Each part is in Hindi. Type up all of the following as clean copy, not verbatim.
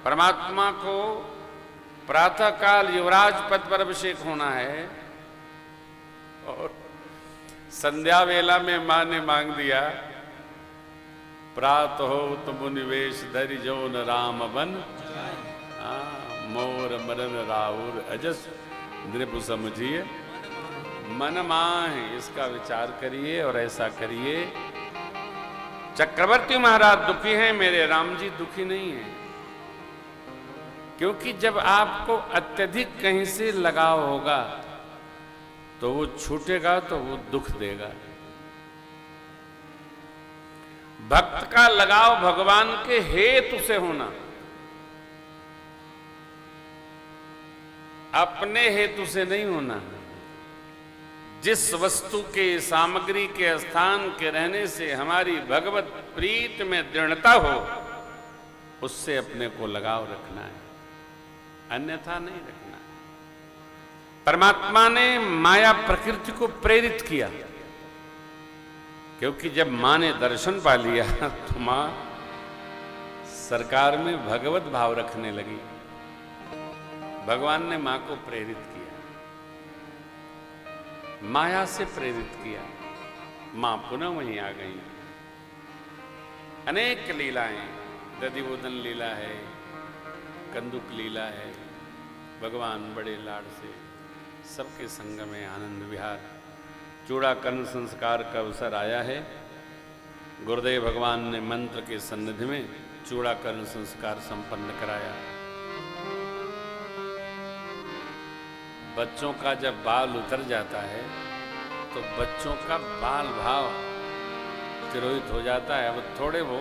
परमात्मा को प्रातः काल युवराज पद पर अभिषेक होना है और संध्या वेला में मां ने मांग दिया, प्रात हो तुम निवेश धरि जो न राम बन, मोर मरन राहुर अजस नृप समझिए, मन माहे इसका विचार करिए और ऐसा करिए। चक्रवर्ती महाराज दुखी हैं, मेरे राम जी दुखी नहीं हैं, क्योंकि जब आपको अत्यधिक कहीं से लगाव होगा तो वो छूटेगा तो वो दुख देगा। भक्त का लगाव भगवान के हेतु से होना, अपने हेतु से नहीं होना। जिस वस्तु के सामग्री के स्थान के रहने से हमारी भगवत प्रीत में दृढ़ता हो, उससे अपने को लगाव रखना है, अन्यथा नहीं रखना। परमात्मा ने माया प्रकृति को प्रेरित किया, क्योंकि जब मां ने दर्शन पा लिया तो मां सरकार में भगवत भाव रखने लगी। भगवान ने मां को प्रेरित किया, माया से प्रेरित किया, मां पुनः वहीं आ गई। अनेक लीलाएं, दधिवोदन लीला है, कंदुक लीला है, भगवान बड़े लाड से सबके संग में आनंद विहार। चूड़ाकर्ण संस्कार का अवसर आया है, गुरुदेव भगवान ने मंत्र के सन्निधि में चूड़ाकर्ण संस्कार संपन्न कराया। बच्चों का जब बाल उतर जाता है तो बच्चों का बाल भाव तिरोहित हो जाता है। अब थोड़े वो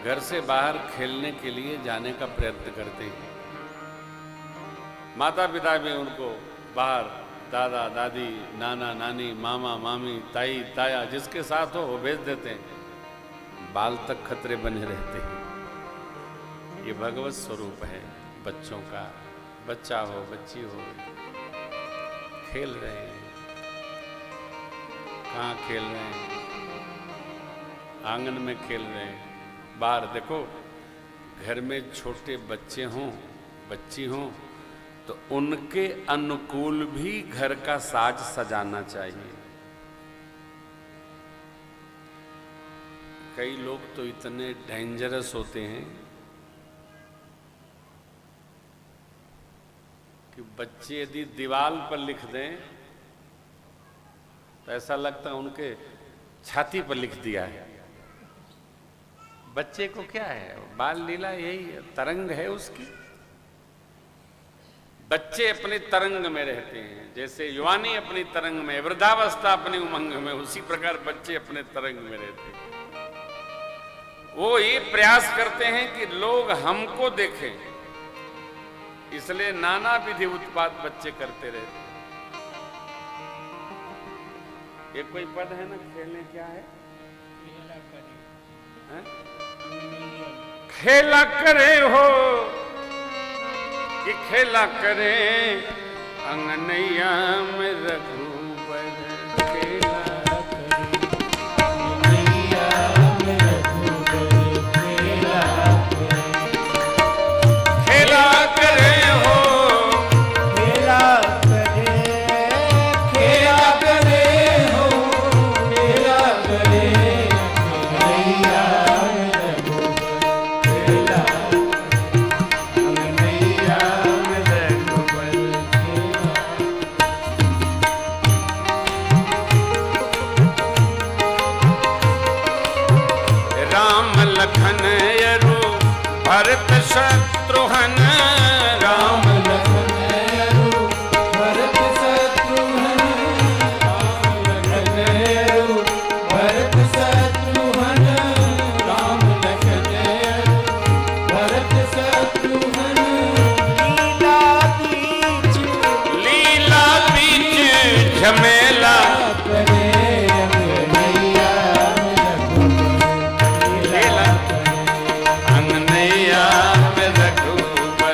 घर से बाहर खेलने के लिए जाने का प्रयत्न करते हैं, माता पिता भी उनको बाहर दादा दादी, नाना नानी, मामा मामी, ताई ताया जिसके साथ हो वो भेज देते हैं। बाल तक खतरे बने रहते हैं। ये भगवत स्वरूप है बच्चों का। बच्चा हो बच्ची हो, खेल रहे हैं। कहाँ खेल रहे हैं? आंगन में खेल रहे हैं। बाहर देखो, घर में छोटे बच्चे हों, बच्ची हों, तो उनके अनुकूल भी घर का साज सजाना चाहिए। कई लोग तो इतने डेंजरस होते हैं कि बच्चे यदि दीवार पर लिख दें तो ऐसा लगता है उनके छाती पर लिख दिया है। बच्चे को क्या है, बाल लीला यही है, तरंग है उसकी। बच्चे अपनी तरंग में रहते हैं, जैसे युवानी अपनी तरंग में, वृद्धावस्था अपनी उमंग में, उसी प्रकार बच्चे अपने तरंग में रहते हैं। वो ये प्रयास करते हैं कि लोग हमको देखें, इसलिए नाना विधि उत्पात बच्चे करते रहते हैं। ये कोई पद है ना, खेलने क्या है? खेला करे हो कि खेला करे अंगनैया में रघुबर, खेला अंगनैया में रघुबर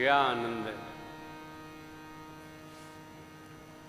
गया आनंद